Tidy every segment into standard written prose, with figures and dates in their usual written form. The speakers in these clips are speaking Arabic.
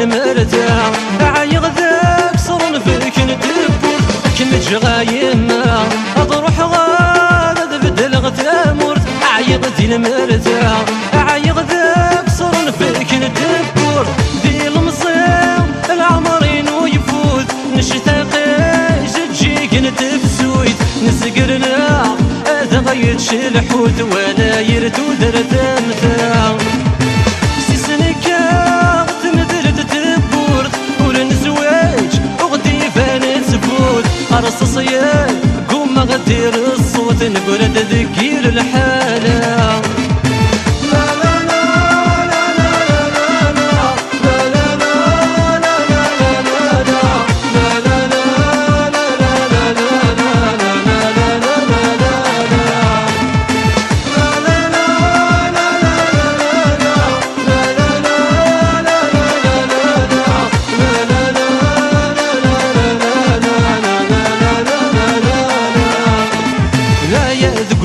المرتاح عايغ ذاك صرن فيك ندبر كنت غايمة اضروح غاد بدل غتامر عايغ ذي المرتاح عايغ ذاك صرن فيك ندبر ذي المصير العمرين ويفوت نشتاقي جتجيك نتفسويت نسقرنا هذا غيتش الحوت ولا يرتو درت امثال رصصيات قوم غدير الصوت نقول تذكير الحالة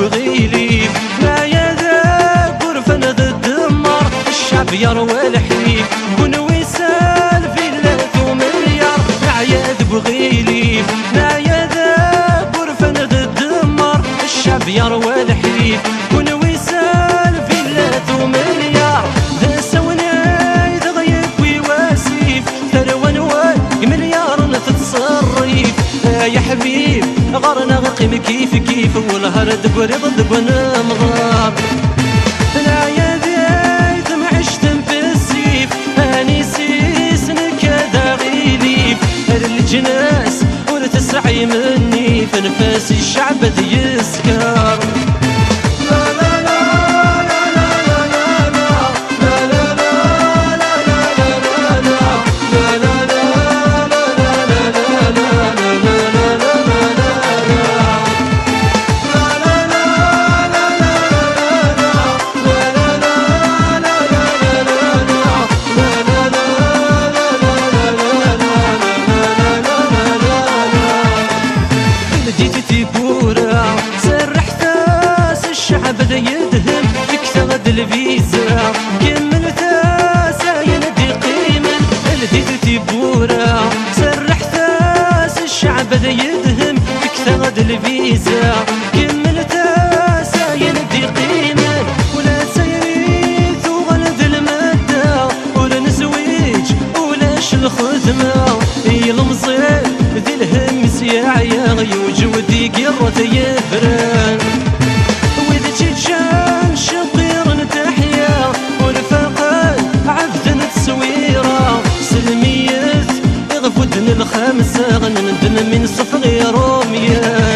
وغيلي لا يذاك ورفن ضد النار الشعب يروى الحليب كون ويسال في اللات ومليار عياد بغيلي لا يذاك ورفن ضد النار الشعب يروى الحليب كون ويسال في اللات ومليار ذا سوناي ذا غيب ويواسيف ثروان واي مليار نتتصرف يا حبيب غارنا غقيم كيف كيف والهرد برض ونمغار لا يا ذايد معشتم في السيف اني سيسنك هذا غيليف الجناس ولتسعي مني في نفاس الشعب ذي يسكر بدا يدهم اكتغد الفيزا كمل تاسا يندي قيمة الديد تيبورا سرح تاس الشعب بدا يدهم اكتغد الفيزا كمل تاسا يندي قيمة ولا تسيريت وغلد المادة ولا نزويج ولاش الخدمة المصير ذي الهمس يا عياغي وجودي قرة يفران تشان شقير نتحيا والفقد عبد نتسويرة سلمية يغفدن الخامسة غنندن من صفغي رومية